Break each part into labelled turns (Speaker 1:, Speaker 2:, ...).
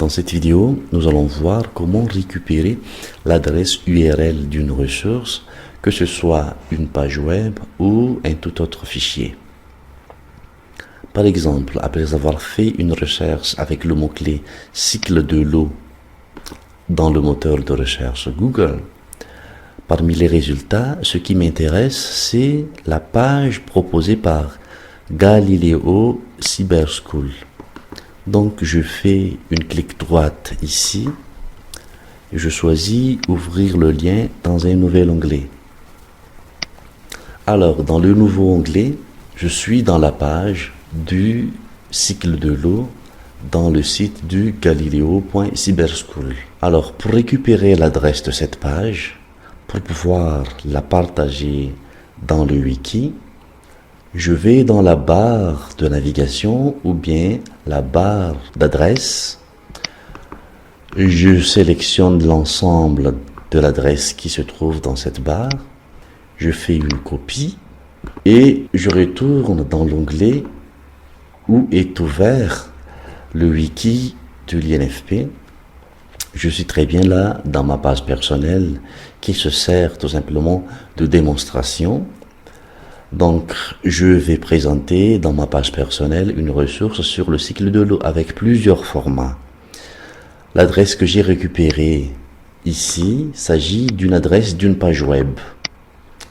Speaker 1: Dans cette vidéo, nous allons voir comment récupérer l'adresse URL d'une ressource, que ce soit une page web ou un tout autre fichier. Par exemple, après avoir fait une recherche avec le mot-clé cycle de l'eau dans le moteur de recherche Google, parmi les résultats, ce qui m'intéresse, c'est la page proposée par Galileo Cyber School. Donc je fais une clic droite ici, et je choisis ouvrir le lien dans un nouvel onglet. Alors dans le nouveau onglet, je suis dans la page du cycle de l'eau dans le site du galileo.cyberschool. Alors pour récupérer l'adresse de cette page, pour pouvoir la partager dans le wiki, je vais dans la barre de navigation ou bien la barre d'adresse. Je sélectionne l'ensemble de l'adresse qui se trouve dans cette barre. Je fais une copie et je retourne dans l'onglet où est ouvert le wiki de l'INFP. Je suis très bien là dans ma page personnelle qui se sert tout simplement de démonstration. Donc, je vais présenter dans ma page personnelle une ressource sur le cycle de l'eau avec plusieurs formats. L'adresse que j'ai récupérée ici s'agit d'une adresse d'une page web.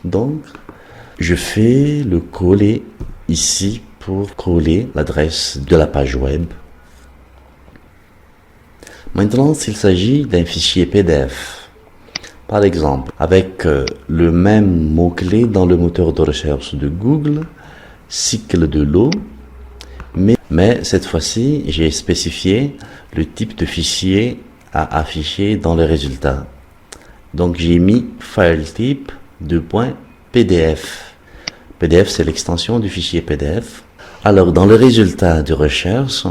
Speaker 1: Donc, je fais le coller ici pour coller l'adresse de la page web. Maintenant, s'il s'agit d'un fichier PDF, par exemple, avec le même mot-clé dans le moteur de recherche de Google, cycle de l'eau, mais cette fois-ci, j'ai spécifié le type de fichier à afficher dans les résultats. Donc, j'ai mis file type .pdf. PDF, c'est l'extension du fichier PDF. Alors, dans les résultats de recherche,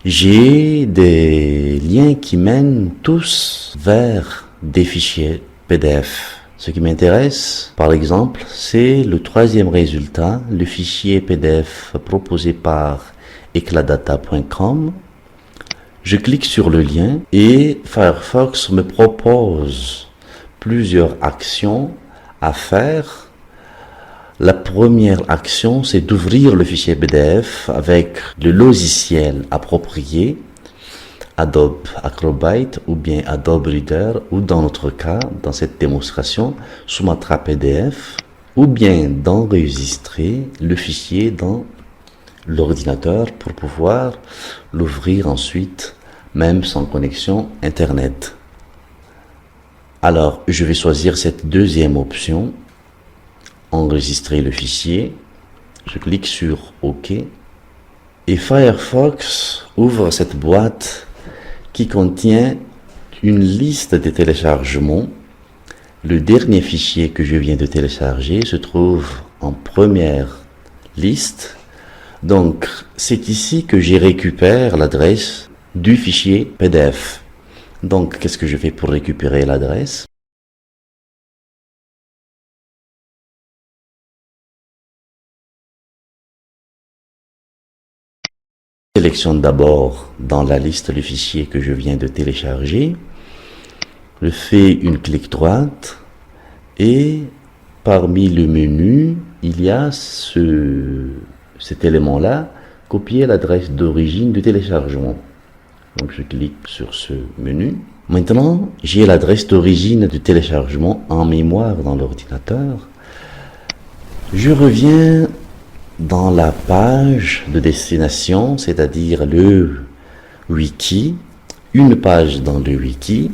Speaker 1: j'ai des liens qui mènent tous vers des fichiers PDF. Ce qui m'intéresse, par exemple, c'est le troisième résultat, le fichier PDF proposé par ecladata.com. Je clique sur le lien et Firefox me propose plusieurs actions à faire. La première action, c'est d'ouvrir le fichier PDF avec le logiciel approprié, Adobe Acrobat ou bien Adobe Reader, ou dans notre cas, dans cette démonstration, Sumatra PDF, ou bien d'enregistrer le fichier dans l'ordinateur pour pouvoir l'ouvrir ensuite, même sans connexion Internet. Alors, je vais choisir cette deuxième option, enregistrer le fichier. Je clique sur OK et Firefox ouvre cette boîte qui contient une liste de téléchargements. Le dernier fichier que je viens de télécharger se trouve en première liste. Donc, c'est ici que je récupère l'adresse du fichier PDF. Donc, qu'est-ce que je fais pour récupérer l'adresse? Je sélectionne d'abord dans la liste le fichier que je viens de télécharger. Je fais une clic droite et parmi le menu, il y a cet élément-là, copier l'adresse d'origine du téléchargement. Donc je clique sur ce menu. Maintenant, j'ai l'adresse d'origine du téléchargement en mémoire dans l'ordinateur. Je reviens dans la page de destination, c'est-à-dire le wiki, une page dans le wiki.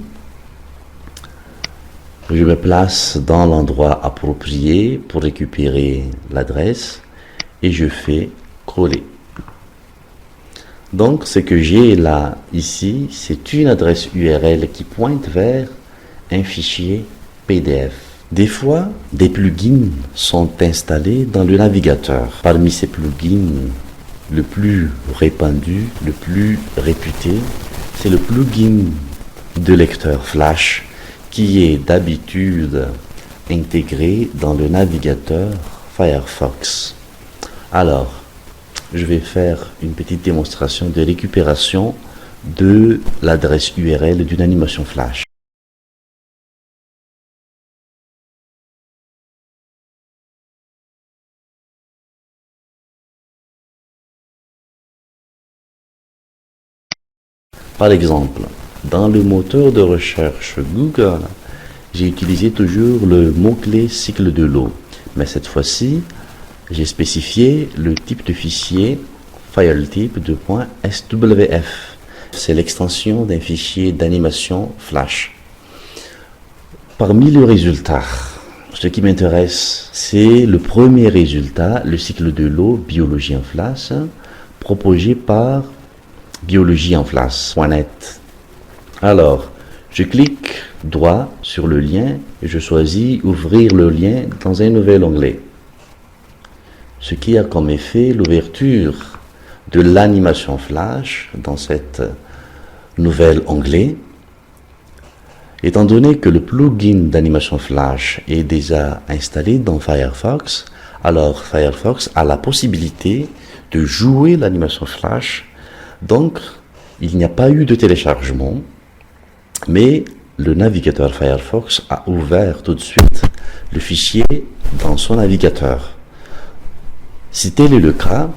Speaker 1: Je me place dans l'endroit approprié pour récupérer l'adresse et je fais coller. Donc ce que j'ai là, ici, c'est une adresse URL qui pointe vers un fichier PDF. Des fois, des plugins sont installés dans le navigateur. Parmi ces plugins, le plus répandu, le plus réputé, c'est le plugin de lecteur Flash qui est d'habitude intégré dans le navigateur Firefox. Alors, je vais faire une petite démonstration de récupération de l'adresse URL d'une animation Flash. Par exemple, dans le moteur de recherche Google, j'ai utilisé toujours le mot-clé cycle de l'eau, mais cette fois-ci, j'ai spécifié le type de fichier filetype de .swf. C'est l'extension d'un fichier d'animation Flash. Parmi les résultats, ce qui m'intéresse, c'est le premier résultat, le cycle de l'eau biologie en Flash, proposé par biologieenflash.net. Alors, je clique droit sur le lien et je choisis ouvrir le lien dans un nouvel onglet. Ce qui a comme effet l'ouverture de l'animation Flash dans cet nouvel onglet. Étant donné que le plugin d'animation Flash est déjà installé dans Firefox, alors Firefox a la possibilité de jouer l'animation Flash. Donc, il n'y a pas eu de téléchargement, mais le navigateur Firefox a ouvert tout de suite le fichier dans son navigateur. Si tel est le cas,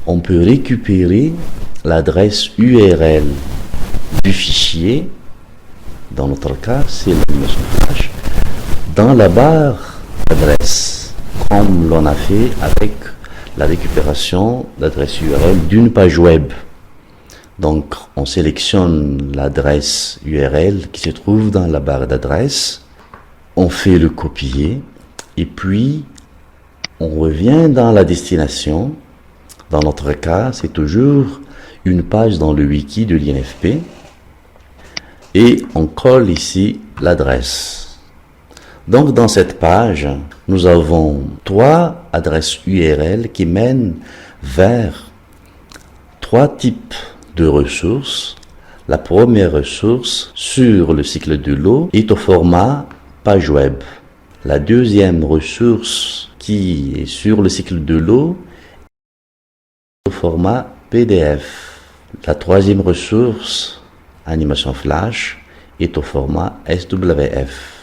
Speaker 1: on peut récupérer l'adresse URL du fichier, dans notre cas c'est l'animation Flash, dans la barre d'adresse, comme l'on a fait avec la récupération d'adresse URL d'une page web. Donc on sélectionne l'adresse URL qui se trouve dans la barre d'adresse, on fait le copier et puis on revient dans la destination. Dans notre cas, c'est toujours une page dans le wiki de l'INFP et on colle ici l'adresse. Donc dans cette page, nous avons 3 adresses URL qui mènent vers 3 types de ressources. La première ressource sur le cycle de l'eau est au format page web. La deuxième ressource qui est sur le cycle de l'eau est au format PDF. La troisième ressource, animation Flash, est au format SWF.